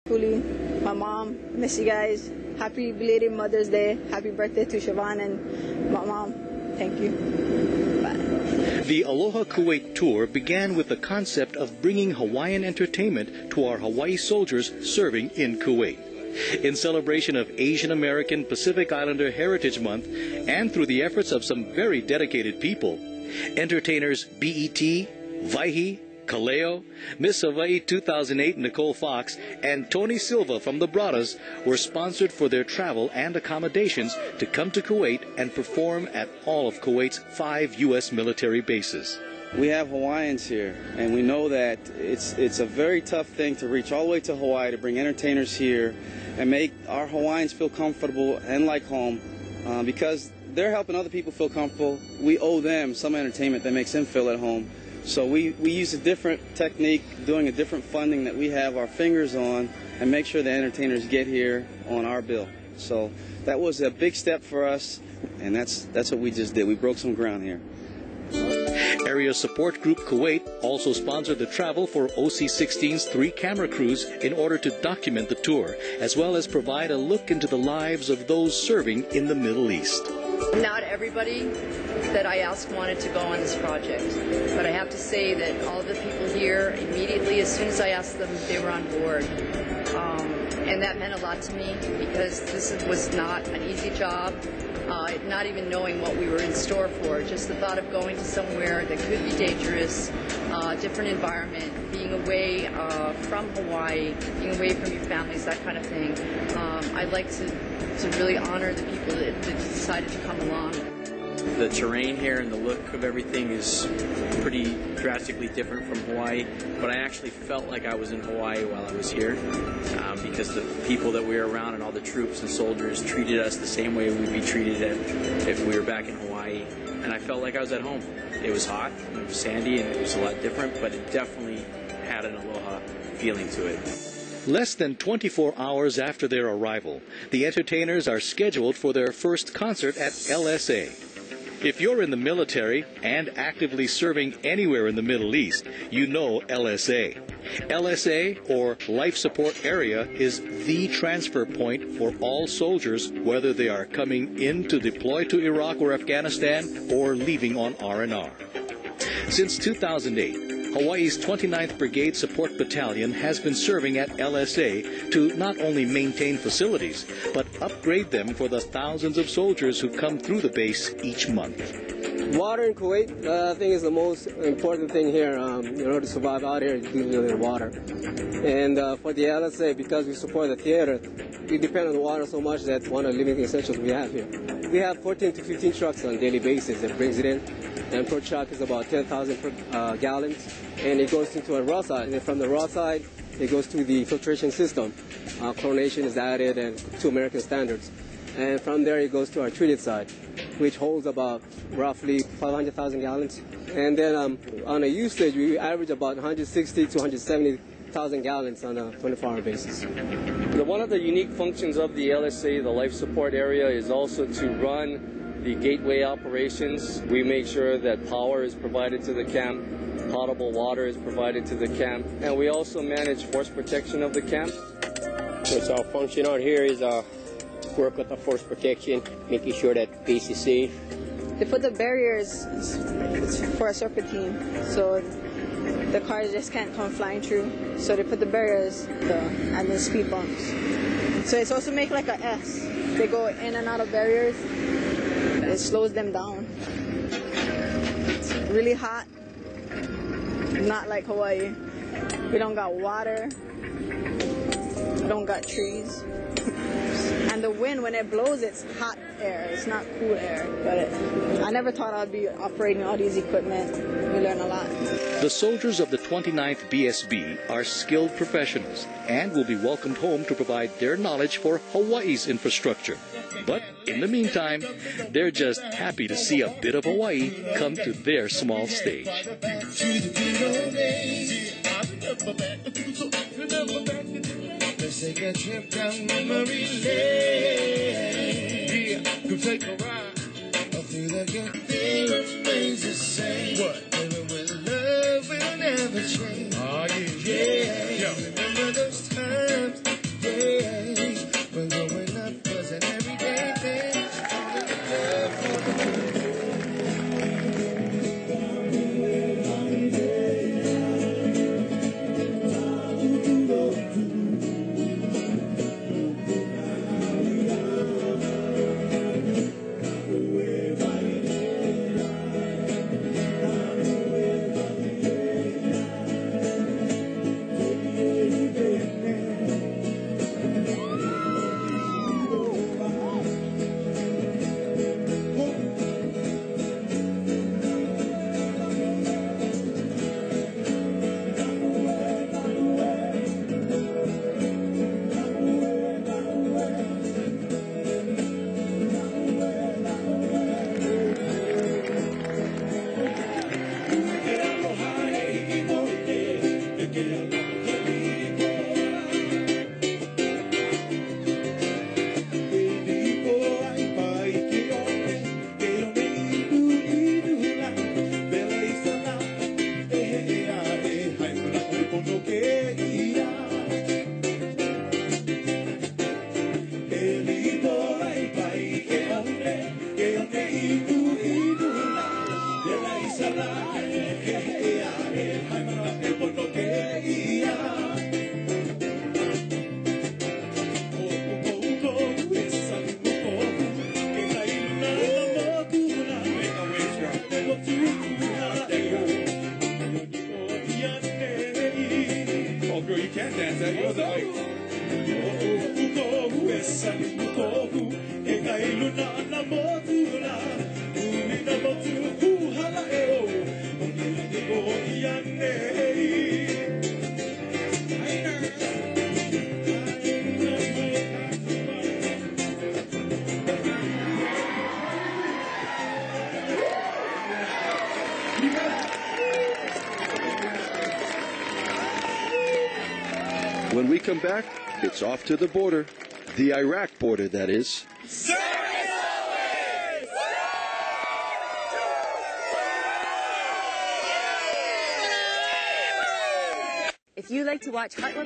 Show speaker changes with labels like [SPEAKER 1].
[SPEAKER 1] Truly, my mom, miss you guys. Happy belated Mother's Day. Happy birthday to Siobhan and my mom. Thank you. Bye.
[SPEAKER 2] The Aloha Kuwait tour began with the concept of bringing Hawaiian entertainment to our Hawaii soldiers serving in Kuwait. In celebration of Asian American Pacific Islander Heritage Month and through the efforts of some very dedicated people, entertainers BET, Vaihi, Kaleo, Miss Hawaii 2008 Nicole Fox, and Tony Silva from the Bradas were sponsored for their travel and accommodations to come to Kuwait and perform at all of Kuwait's 5 U.S. military bases.
[SPEAKER 3] We have Hawaiians here, and we know that it's a very tough thing to reach all the way to Hawaii to bring entertainers here and make our Hawaiians feel comfortable and like home because they're helping other people feel comfortable. We owe them some entertainment that makes them feel at home. So we use a different technique, doing a different funding that we have our fingers on and make sure the entertainers get here on our bill. So that was a big step for us, and that's what we just did. We broke some ground here.
[SPEAKER 2] Area Support Group Kuwait also sponsored the travel for OC-16's 3 camera crews in order to document the tour, as well as provide a look into the lives of those serving in the Middle East.
[SPEAKER 4] Not everybody that I asked wanted to go on this project, but I have to say that all the people here, immediately as soon as I asked them, they were on board. And that meant a lot to me because this was not an easy job. Not even knowing what we were in store for, just the thought of going to somewhere that could be dangerous, different environment, being away from Hawaii, being away from your families, that kind of thing. I'd like to really honor the people that decided to come along.
[SPEAKER 5] The terrain here and the look of everything is pretty drastically different from Hawaii, but I actually felt like I was in Hawaii while I was here because the people that we were around and all the troops and soldiers treated us the same way we'd be treated if we were back in Hawaii, and I felt like I was at home. It was hot, and it was sandy, and it was a lot different, but it definitely had an Aloha feeling to it.
[SPEAKER 2] Less than 24 hours after their arrival, the entertainers are scheduled for their first concert at LSA. If you're in the military and actively serving anywhere in the Middle East, you know LSA. LSA, or Life Support Area, is the transfer point for all soldiers, whether they are coming in to deploy to Iraq or Afghanistan or leaving on R&R. Since 2008, Hawaii's 29th Brigade Support Battalion has been serving at LSA to not only maintain facilities, but upgrade them for the thousands of soldiers who come through the base each month.
[SPEAKER 6] Water in Kuwait, I think, is the most important thing here. In order to survive out here, you need water. And for the LSA, because we support the theater, we depend on the water so much that one of the living essentials we have here. We have 14 to 15 trucks on a daily basis that brings it in. And per truck is about 10,000 gallons, and it goes into a raw side. And from the raw side, it goes to the filtration system. Chlorination is added and to American standards. And from there, it goes to our treated side, which holds about roughly 500,000 gallons. And then on a usage, we average about 160 to 170,000 gallons on a 24-hour basis.
[SPEAKER 7] One of the unique functions of the LSA, the Life Support Area, is also to run the gateway operations. We make sure that power is provided to the camp, potable water is provided to the camp, and we also manage force protection of the camp.
[SPEAKER 8] So our function out here is work with the force protection, making sure that the base is safe.
[SPEAKER 1] They put the barriers for a serpentine, so the cars just can't come flying through. So they put the barriers and the speed bumps. So it's also make like a S. They go in and out of barriers. It slows them down. It's really hot. Not like Hawaii. We don't got water. We don't got trees. And the wind, when it blows, it's hot air. It's not cool air. But I never thought I'd be operating all these equipment. We learn a lot.
[SPEAKER 2] The soldiers of the 29th BSB are skilled professionals and will be welcomed home to provide their knowledge for Hawaii's infrastructure. But in the meantime, they're just happy to see a bit of Hawaii come to their small stage.
[SPEAKER 9] Let's take a trip down memory lane. Come take a ride through the good thing remains the same. What? Living with love will never change. Oh, yeah. Remember those times
[SPEAKER 10] When we come back, it's off to the border. The Iraq border, that is.
[SPEAKER 11] If you like to watch Heartland